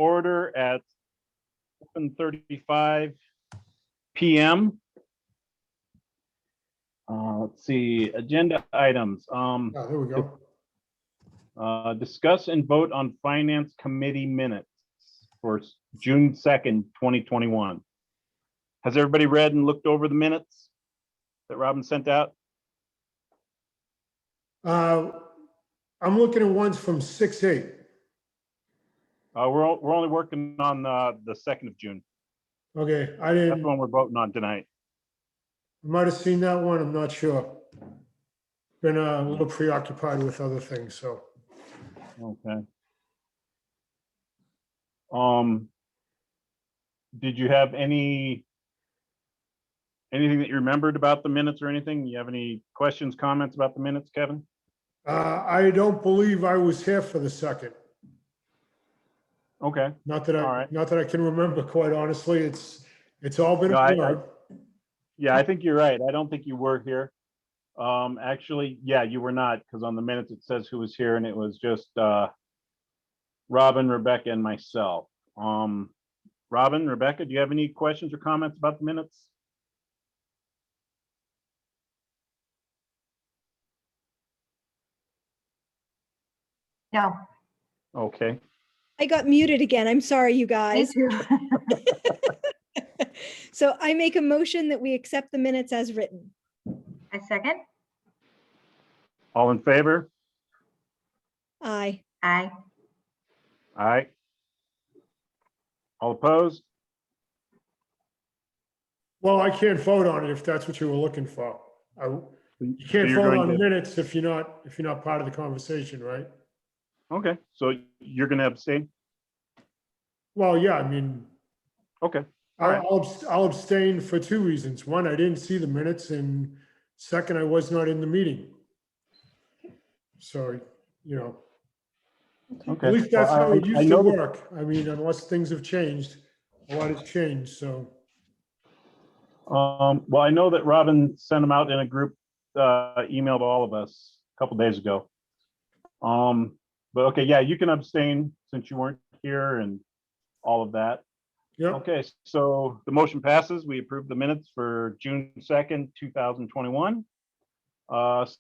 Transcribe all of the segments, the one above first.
order at 7:35 p.m. Let's see, agenda items. There we go. Discuss and vote on Finance Committee minutes for June 2nd, 2021. Has everybody read and looked over the minutes that Robin sent out? I'm looking at ones from 6/8. We're only working on the 2nd of June. Okay, I That's didn't, the one we're voting on tonight. I might have seen that one, I'm not sure. Been a little preoccupied with other things, so. Okay. Did you have anything that you remembered about the minutes or anything? You have any questions, comments about the minutes, Kevin? I don't believe I was here for the second. Okay. Not that All I, right. not that I can remember, quite honestly. It's all been No, a blur. Yeah, I think you're right. I don't think you were here. Actually, yeah, you were not, because on the minutes it says who was here, and it was just Robin, Rebecca, and myself. Robin, Rebecca, do you have any questions or comments about the minutes? No. Okay. I got muted again. I'm sorry, you Me guys. too. So I make a motion that we accept the minutes as written. I second. All in favor? Aye. Aye. Aye. All opposed? Well, I can't vote on it if that's what you were looking for. You can't So you're vote going on to- minutes if you're not part of the conversation, right? Okay, so you're going to abstain? Well, yeah, I mean, Okay. All right. I'll abstain for two reasons. One, I didn't see the minutes, and second, I was not in the meeting. So, you know, Okay. at least that's Well, how it I used to know that- work. I mean, unless things have changed, a lot has changed, so. Well, I know that Robin sent them out in a group email to all of us a couple days ago. But okay, yeah, you can abstain since you weren't here and all of that. Yeah, Okay, so the motion passes. We approve the minutes for June 2nd, 2021.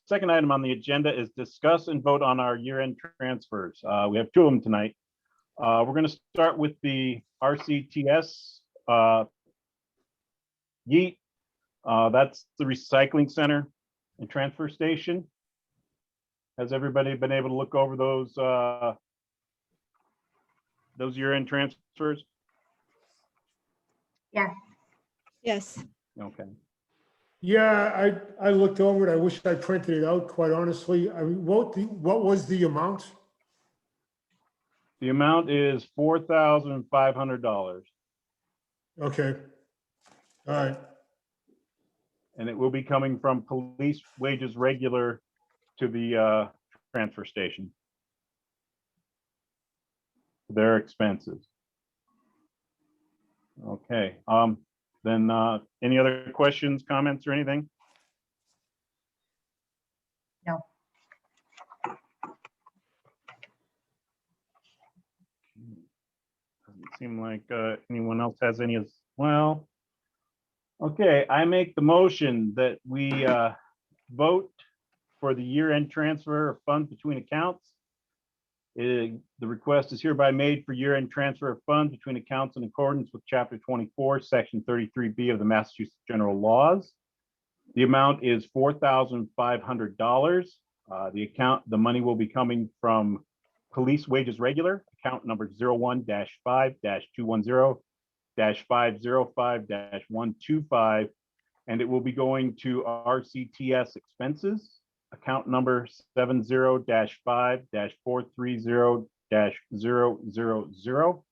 Second item on the agenda is discuss and vote on our year-end transfers. We have two of them tonight. We're going to start with the RCTS Yeet. That's the recycling center and transfer station. Has everybody been able to look over those year-end transfers? Yes. Yes. Okay. yeah, I looked over it. I wish I printed it out, quite honestly. I mean, what was the amount? The amount is $4,500, Okay. All right. and it will be coming from police wages regular to the transfer station. Their expenses. Okay, then any other questions, comments, or anything? No. Doesn't seem like anyone else has any as well. Okay, I make the motion that we vote for the year-end transfer of funds between accounts. The request is hereby made for year-end transfer of funds between accounts in accordance with Chapter 24, Section 33B of the Massachusetts General Laws. The amount is $4,500. The money will be coming from Police Wages Regular, account number 01-5-210-505-125, and it will be going to RCTS expenses, account number 70-5-430-000.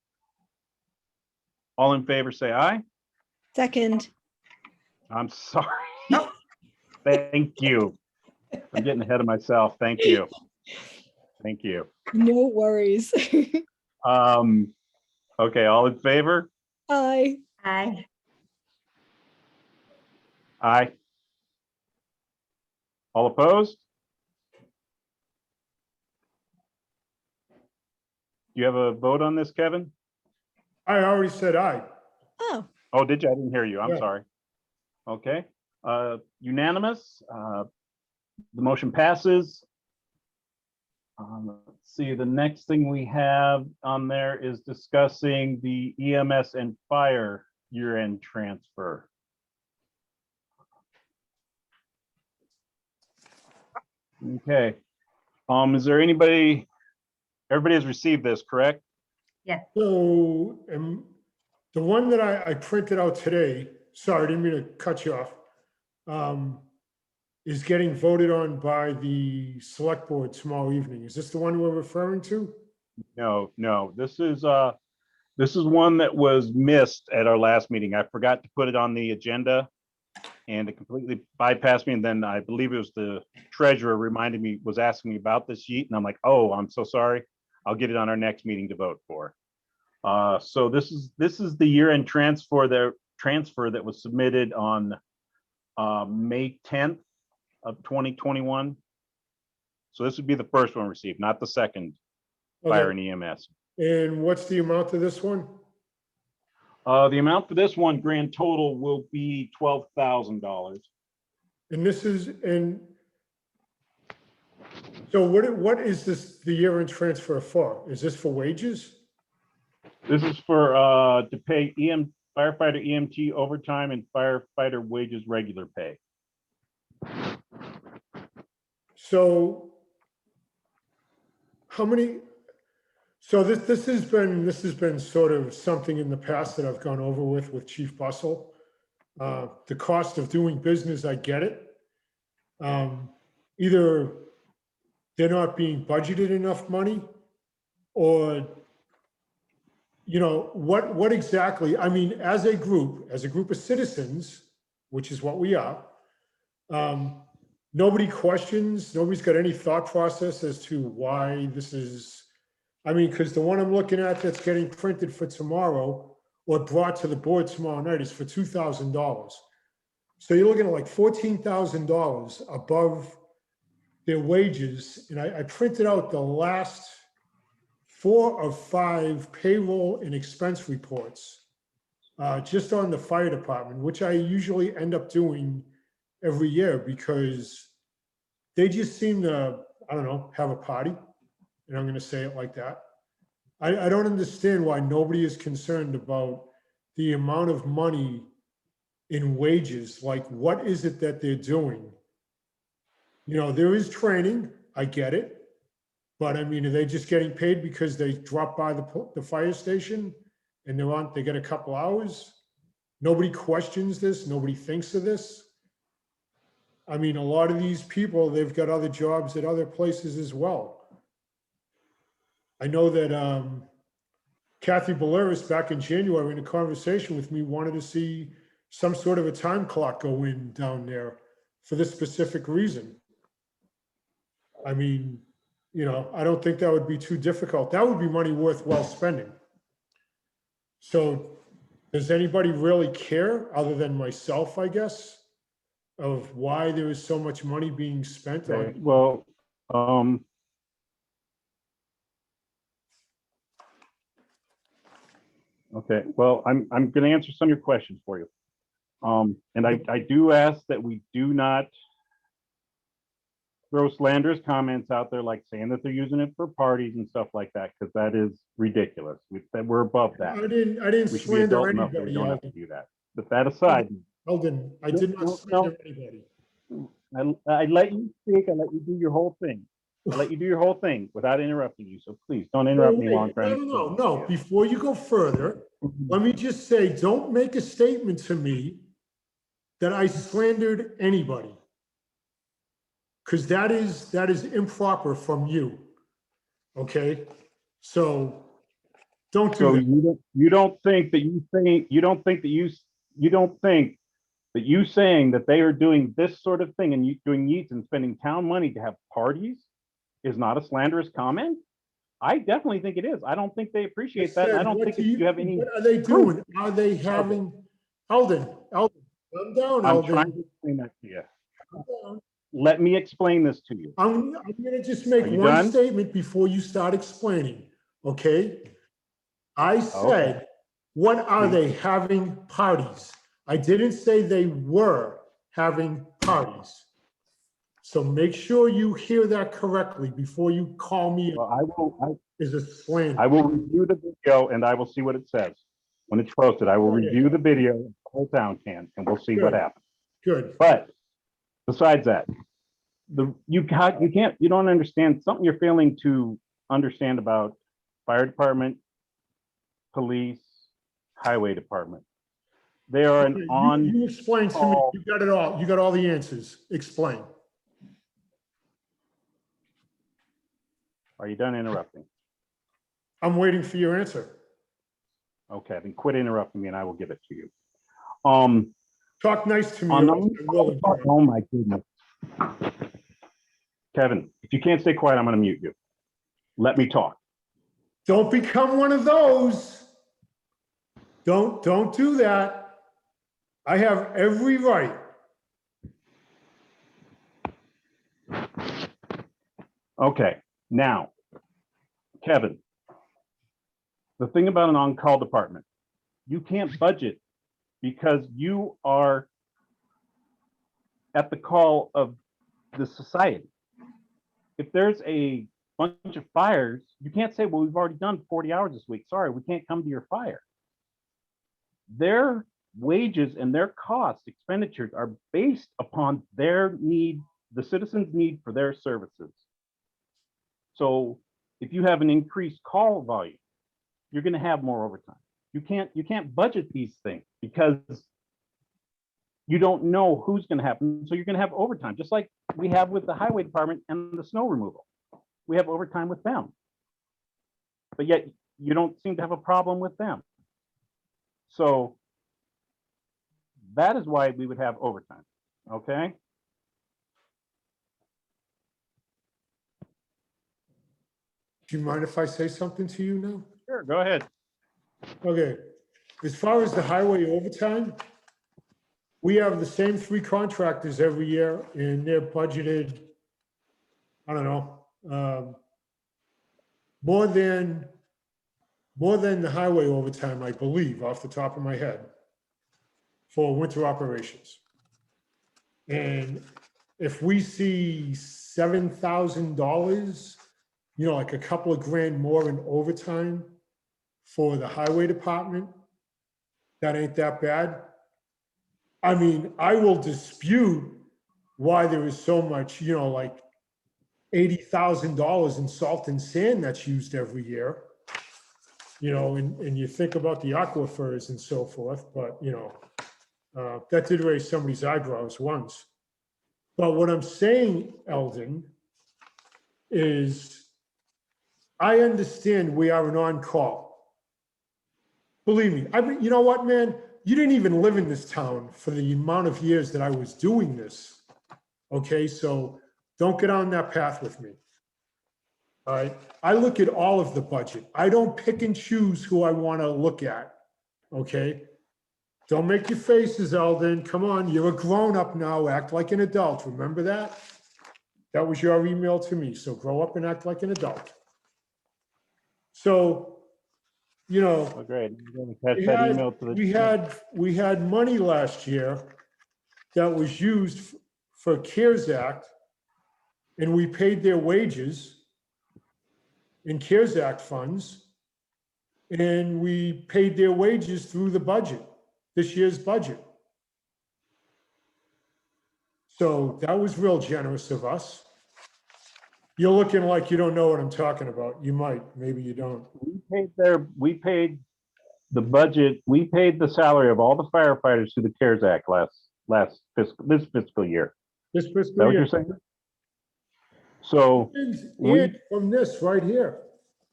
All in favor, say aye. Second. I'm sorry. Thank you. I'm getting ahead of myself. Thank you. Thank you. No worries. Okay, all in favor? Aye. Aye. Aye. All opposed? Do you have a vote on this, Kevin? I already said aye. Oh, Oh, did you? I didn't hear you. I'm Yeah. sorry. Okay, unanimous. The motion passes. Let's see, the next thing we have on there is discussing the EMS and fire year-end transfer. Okay, is there anybody, everybody has received this, correct? So, the one that I printed out today, sorry, I didn't mean to cut you off, is getting voted on by the select board tomorrow evening. Is this the one we're referring to? No, this is one that was missed at our last meeting. I forgot to put it on the agenda and it completely bypassed me. And then I believe it was the treasurer reminded me, was asking me about this sheet. And I'm like, oh, I'm so sorry. I'll get it on our next meeting to vote for. So this is the year-end transfer that was submitted on May 10th of 2021. So this would be the first one received, not the second, fire and EMS. And what's the amount of this one? The amount for this one, grand total, will be $12,000. And this is, and so what is this, the year-end transfer for? Is this for wages? This is for to pay firefighter EMT overtime and firefighter wages regular pay. So how many, so this has been sort of something in the past that I've gone over with Chief Bustle. The cost of doing business, I get it. Either they're not being budgeted enough money, or, you know, what exactly, I mean, as a group of citizens, which is what we are, nobody questions, nobody's got any thought process as to why this is, I mean, because the one I'm looking at that's getting printed for tomorrow or brought to the board tomorrow night is for $2,000. So you're looking at like $14,000 above their wages. And I printed out the last 4 of 5 payroll and expense reports just on the fire department, which I usually end up doing every year because they just seem to, I don't know, have a party. And I'm going to say it like that. I don't understand why nobody is concerned about the amount of money in wages. Like, what is it that they're doing? You know, there is training, I get it. But I mean, are they just getting paid because they drop by the fire station and they get a couple hours? Nobody questions this. Nobody thinks of this. I mean, a lot of these people, they've got other jobs at other places as well. I know that Kathy Baleris back in January in a conversation with me wanted to see some sort of a time clock go in down there for this specific reason. I mean, you know, I don't think that would be too difficult. That would be money worthwhile spending. So does anybody really care, other than myself, I guess, of why there is so much money being spent on? Okay, well, okay, well, I'm going to answer some of your questions for you. And I do ask that we do not throw slanderous comments out there, like saying that they're using it for parties and stuff like that, because that is ridiculous. We're above that. I didn't We should be adult slander enough that we anybody, don't have to Alden. do that. But that aside, Alden, I did not No. slander anybody. I let you speak. I let you do your whole thing. I let you do your whole thing without interrupting you. So please don't interrupt me while I'm trying to. No, before you go further, let me just say, don't make a statement to me that I slandered anybody. Because that is improper from you. Okay? So don't So do that. you don't think that you saying that they are doing this sort of thing and you doing needs and spending town money to have parties is not a slanderous comment? I definitely think it is. I don't think they appreciate that. And I don't think that you have any. What are they doing? Are they having, Alden, calm down, I'm trying Alden. to explain that to you. Calm down. Let me explain this to you. I'm gonna just make Are you one done? statement before you start explaining, okay? I said When are they having parties? I didn't say they were having parties. So make sure you hear that correctly before you call me Well, as a slander. I will review the video and I will see what it says. When it's posted, I will review the video, the whole town can, and we'll see what Good. happens. Good. But besides that, you don't understand something you're failing to understand about fire department, police, highway department. They are an You explain to me. You got it all. You got all the answers. Explain. Are you done interrupting? I'm waiting for your answer. Okay, then quit interrupting me and I will give it to you. Talk nice to me. On or else I will interrupt. oh my goodness. Kevin, if you can't stay quiet, I'm going to mute you. Let me talk. Don't become one of those. Don't do that. I have every right. Okay, now, Kevin, the thing about an on-call department, you can't budget because you are at the call of the society. If there's a bunch of fires, you can't say, well, we've already done 40 hours this week. Sorry, we can't come to your fire. Their wages and their cost expenditures are based upon their need, the citizens' need for their services. So if you have an increased call volume, you're going to have more overtime. You can't budget these things because you don't know who's going to happen. So you're going to have overtime, just like we have with the highway department and the snow removal. We have overtime with them, but yet you don't seem to have a problem with them. So that is why we would have overtime. Okay. Do you mind if I say something to you now? Sure. Go ahead. Okay. As far as the highway overtime, we have the same three contractors every year and they're budgeted, I don't know, more than the highway overtime, I believe, off the top of my head, for winter operations. And if we see $7,000, you know, like a couple of grand more in overtime for the highway department, that ain't that bad. I mean, I will dispute why there is so much, you know, like $80,000 in salt and sand that's used every year. You know, and you think about the aquifers and so forth, but you know, that did raise somebody's eyebrows once. But what I'm saying, Eldon, is I understand we are an on-call. Believe me, you know what, man? You didn't even live in this town for the amount of years that I was doing this. Okay, so don't get on that path with me. All right, I look at all of the budget. I don't pick and choose who I want to look at. Okay, don't make your faces, Eldon. Come on, you're a grown-up now. Act like an adult. Remember that? That was your email to me. So grow up and act like an adult. So, you know, Oh, great. That email to the we had money last year that was used for CARES Act, and we paid their wages in CARES Act funds, and we paid their wages through the budget, this year's budget. So that was real generous of us. You're looking like you don't know what I'm talking about. You might, maybe you don't. we paid the budget, we paid the salary of all the firefighters through the CARES Act this fiscal year. This Is that fiscal what year. you're saying? So And from this right here,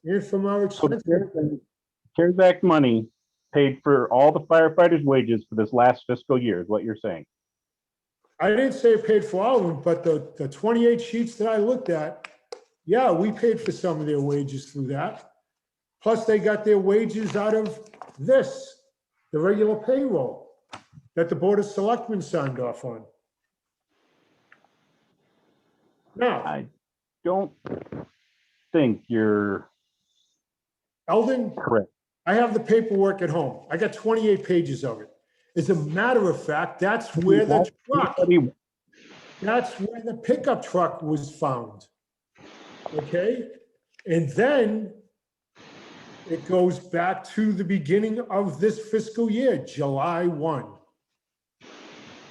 and from our expenses. the CARES Act money paid for all the firefighters' wages for this last fiscal year, is what you're saying. I didn't say it paid for all of them, but the 28 sheets that I looked at, yeah, we paid for some of their wages through that. Plus they got their wages out of this, the regular payroll that the Board of Selectmen signed off on. Now, I don't think you're Eldon, correct. I have the paperwork at home. I got 28 pages of it. As a matter of fact, that's where the pickup truck was found. Okay? And then it goes back to the beginning of this fiscal year, July 1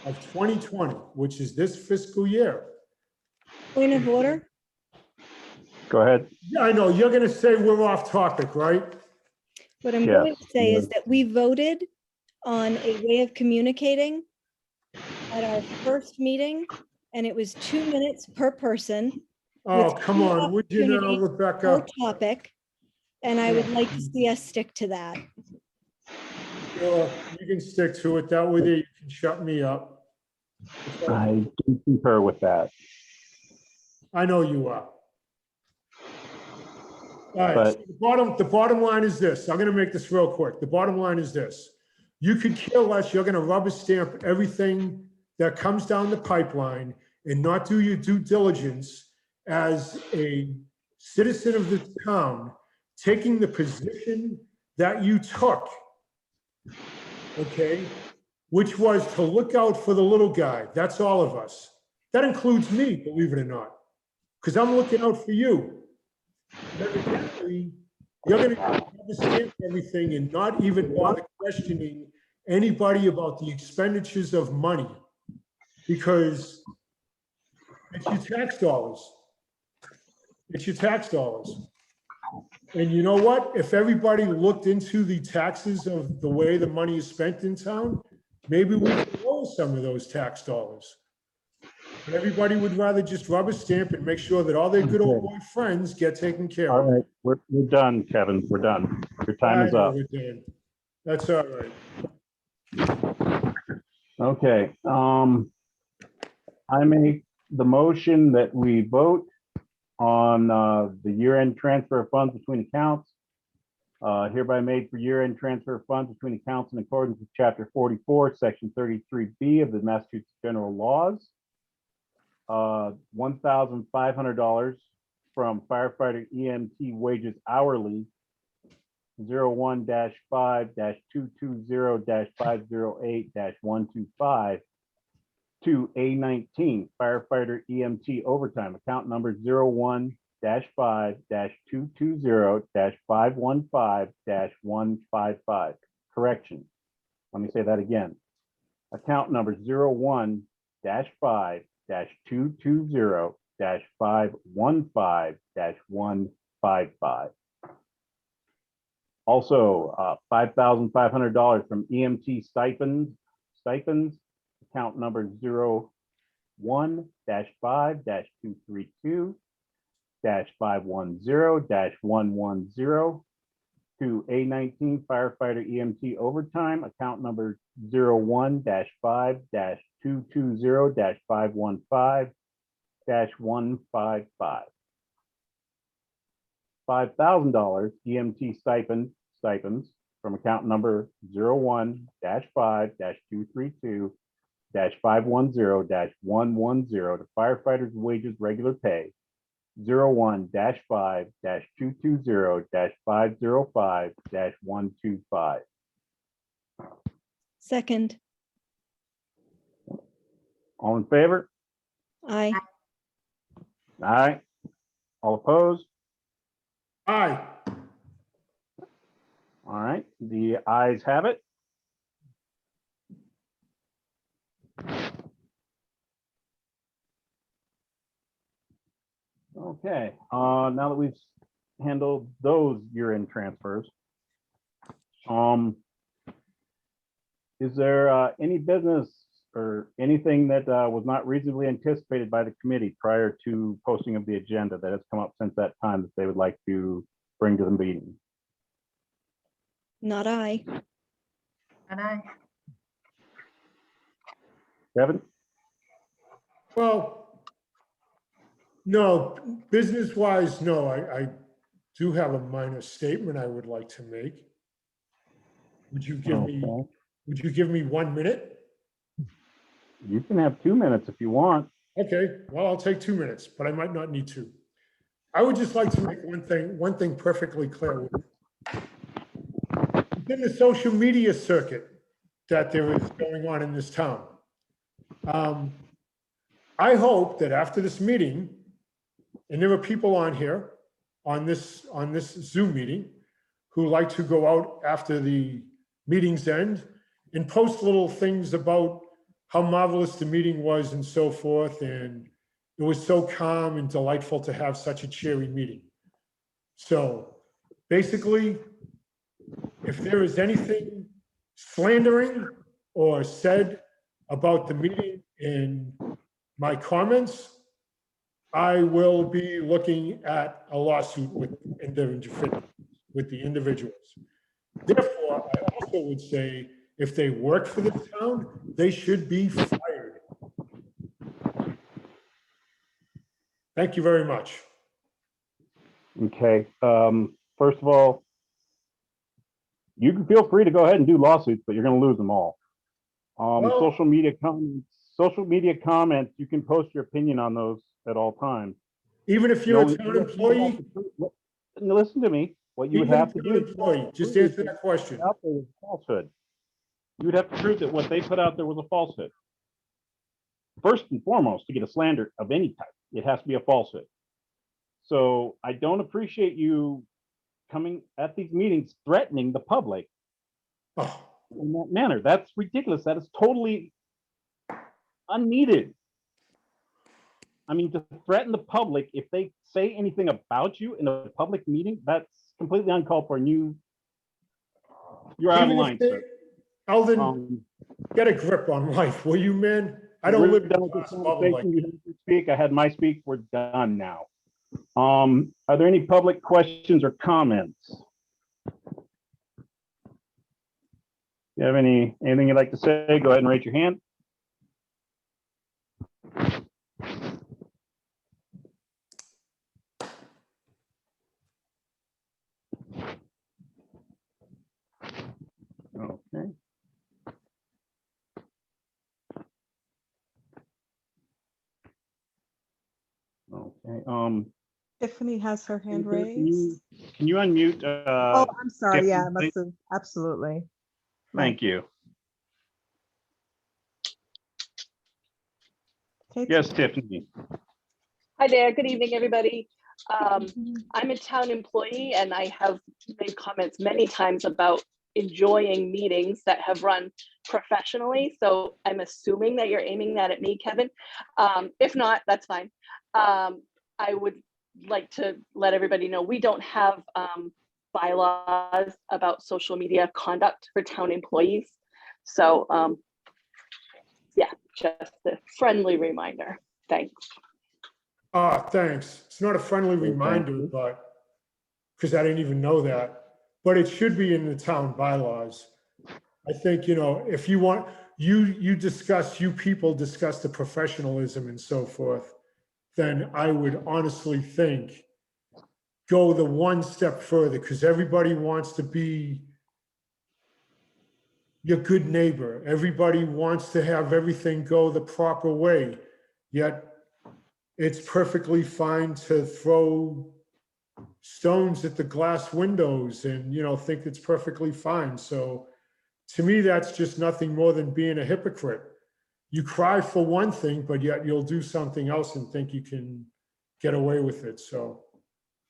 of 2020, which is this fiscal year. Point of order. Go ahead. Yeah, I know, you're gonna say we're off topic, right? What I'm Yes, going to say is yes. that we voted on a way of communicating at our first meeting, and it was 2 minutes per person. Oh, with come two on, would you now, opportunities per Rebecca? topic, and I would like to see us stick to that. Sure, you can stick to it, that way there you can shut me up. I do concur with that. I know you are. All right, But- so the bottom line is this. I'm gonna make this real quick. The bottom line is this. You could care less, you're gonna rubber stamp everything that comes down the pipeline and not do your due diligence as a citizen of the town, taking the position that you took, okay? Which was to look out for the little guy. That's all of us. That includes me, believe it or not, because I'm looking out for you. But evidently, you're gonna understand everything and not even bother questioning anybody about the expenditures of money, because it's your tax dollars. It's your tax dollars. And you know what? If everybody looked into the taxes of the way the money is spent in town, maybe we could lower some of those tax dollars. But everybody would rather just rubber stamp and make sure that all their good old boy friends get taken care All of. right, we're done, Kevin. We're done. Your time is I know up. we're done. That's all right. Okay, I make the motion that we vote on the year-end transfer of funds between accounts. Hereby made for year-end transfer of funds between accounts in accordance with Chapter 44, Section 33B of the Massachusetts General Laws. $1,500 from firefighter EMT wages hourly 01-5-220-508-125 to A19 firefighter EMT overtime, account number 01-5-220-515-155. Correction. Let me say that again. Account number 01-5-220-515-155. Also, $5,500 from EMT stipends, account number 01-5-232-510-110 to A19 firefighter EMT overtime, account number 01-5-220-515-155. $5,000 EMT stipends from account number 01-5-232-510-110 to firefighters wages regular pay 01-5-220-505-125. Second. All in favor? Aye. Aye. All opposed? Aye. All right, the ayes have it. Okay, now that we've handled those year-end transfers, is there any business or anything that was not reasonably anticipated by the committee prior to posting of the agenda that has come up since that time that they would like to bring to the meeting? Not I. And I, Kevin? Well, no, business-wise, no, I do have a minor statement I would like to make. Would you give me, Okay. would you give me 1 minute? You can have 2 minutes if you want. Okay, well, I'll take 2 minutes, but I might not need to. I would just like to make one thing perfectly clear. in the social media circuit that there is going on in this town. I hope that after this meeting, and there are people on here, on this Zoom meeting, who like to go out after the meeting's end and post little things about how marvelous the meeting was and so forth. And it was so calm and delightful to have such a cheery meeting. So basically, if there is anything slandering or said about the meeting in my comments, I will be looking at a lawsuit with the individuals. Therefore, I also would say, if they work for the town, they should be fired. Thank you very much. Okay, first of all, you can feel free to go ahead and do lawsuits, but you're gonna lose them all. Well- Social media comments, you can post your opinion on those at all times. Even if you're No, a town employee, Listen to me, what you would even have if to you're an do. employee, just answer that question. Out there was a falsehood. You would have to prove that what they put out there was a falsehood. First and foremost, to get a slander of any type, it has to be a falsehood. So I don't appreciate you coming at these meetings threatening the public Oh, in that manner. That's ridiculous. That is totally unneeded. I mean, to threaten the public if they say anything about you in a public meeting, that's completely uncalled for. And you're out of even line, if they, sir. Alden, get a grip on life, will you, man? I don't We're live in done a with this glass bubble like conversation. You have to speak. I had my speak. We're done now. Are there any public questions or comments? You have anything you'd like to say? Go ahead and raise your hand. Okay. Okay. Tiffany has her hand Can you, raised. can you unmute? Oh, I'm sorry. Yeah, I Tiffany, must have. Absolutely. Thank you. Okay, Yes, Tiffany. Hi there, good evening, everybody. I'm a town employee and I have made comments many times about enjoying meetings that have run professionally. So I'm assuming that you're aiming that at me, Kevin. If not, that's fine. I would like to let everybody know we don't have bylaws about social media conduct for town employees. So yeah, just a friendly reminder. Thanks. Thanks. It's not a friendly Well, thank reminder, you. but, because I didn't even know that, but it should be in the town bylaws. I think, if you want, you people discuss the professionalism and so forth, then I would honestly think go the one step further, because everybody wants to be your good neighbor. Everybody wants to have everything go the proper way, yet it's perfectly fine to throw stones at the glass windows and, think it's perfectly fine. So to me, that's just nothing more than being a hypocrite. You cry for one thing, but yet you'll do something else and think you can get away with it. So,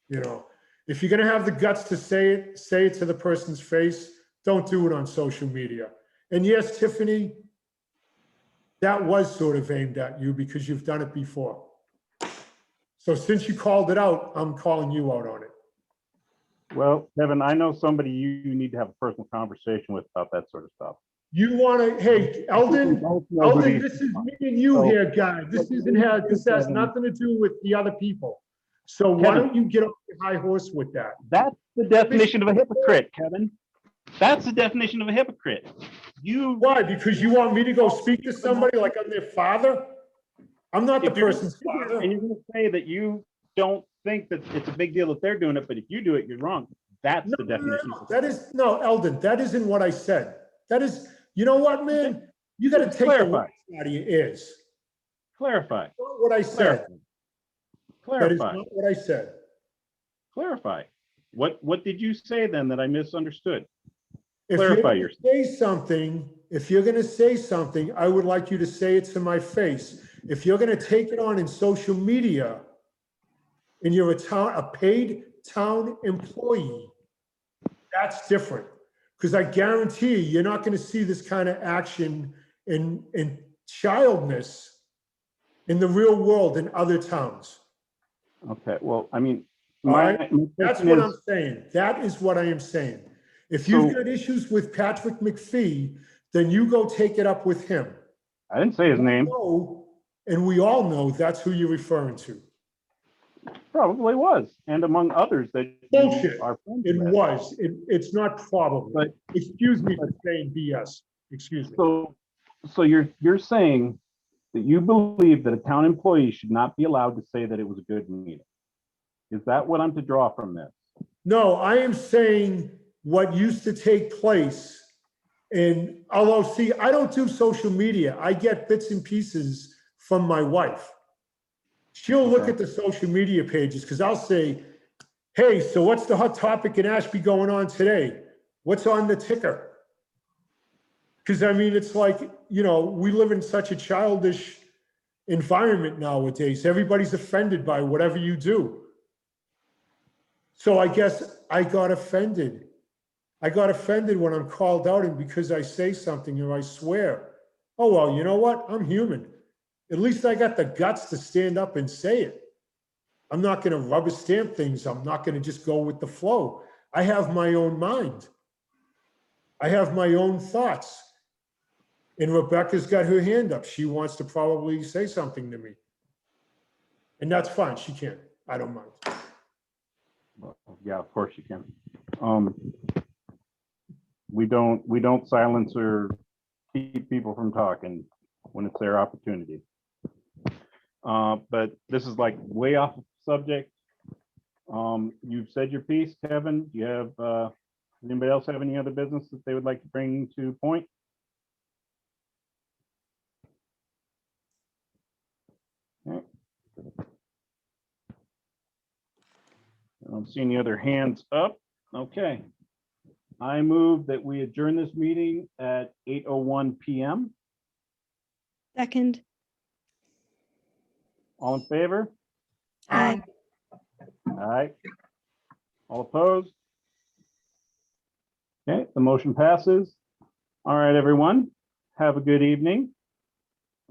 if you're going to have the guts to say it to the person's face, don't do it on social media. And yes, Tiffany, that was sort of aimed at you because you've done it before. So since you called it out, I'm calling you out on it. Well, Kevin, I know somebody you need to have a personal conversation with about that sort of stuff. You want to, hey, Eldon, this is me and you here, guy. This has nothing to do with the other people. So why Kevin, don't you get off your high horse with that? That's the definition of a hypocrite, Kevin. That's the definition of a hypocrite. Why? Because you want me to go speak to somebody like I'm their father? I'm not the If you're person's father. and you're going to say that you don't think that it's a big deal if they're doing it, but if you do it, you're wrong. That's the definition. No, Eldon, that isn't what I said. That is, you know what, man? You got to take the Clarify. words out of your ears. Clarify. That's not what I said. That is Clarify. not what I said. Clarify. What did you say then that I misunderstood? if you're clarify gonna your, say something, if you're gonna say something, I would like you to say it to my face. If you're gonna take it on in social media and you're a paid town employee, that's different. Because I guarantee you, you're not gonna see this kind of action in childness in the real world in other towns. okay, well, I mean, All my right? my That's question what is, I'm saying. That is what I am saying. If you've So- got issues with Patrick McPhee, then you go take it up with him. I didn't say his name, And we all know that's who you're referring to. probably was, and among others that Bullshit. you are friends It with. was. It's not probable. But- Excuse me for saying BS. Excuse me. So you're saying that you believe that a town employee should not be allowed to say that it was a good meeting? Is that what I'm to draw from this? No, I am saying what used to take place. And although, see, I don't do social media. I get bits and pieces from my wife. She'll look Okay. at the social media pages because I'll say, hey, so what's the hot topic in Ashby going on today? What's on the ticker? Because I mean, it's like, we live in such a childish environment nowadays. Everybody's offended by whatever you do. So I guess I got offended. I got offended when I'm called out and because I say something or I swear. Oh, well, you know what? I'm human. At least I got the guts to stand up and say it. I'm not going to rubber stamp things. I'm not going to just go with the flow. I have my own mind. I have my own thoughts. And Rebecca's got her hand up. She wants to probably say something to me. And that's fine. She can. I don't mind. Well, yeah, of course you can. We don't silence or keep people from talking when it's their opportunity. But this is like way off subject. You've said your piece, Kevin. Do you have, anybody else have any other business that they would like to bring to point? Okay. I don't see any other hands up. Okay. I move that we adjourn this meeting at 8:01 PM. Second. All in favor? Aye. Aye. All opposed? Okay, the motion passes. All right, everyone, have a good evening.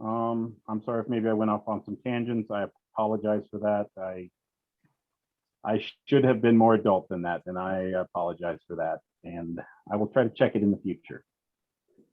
I'm sorry if maybe I went off on some tangents. I apologize for that. I should have been more adult than that, and I apologize for that. And I will try to check it in the future.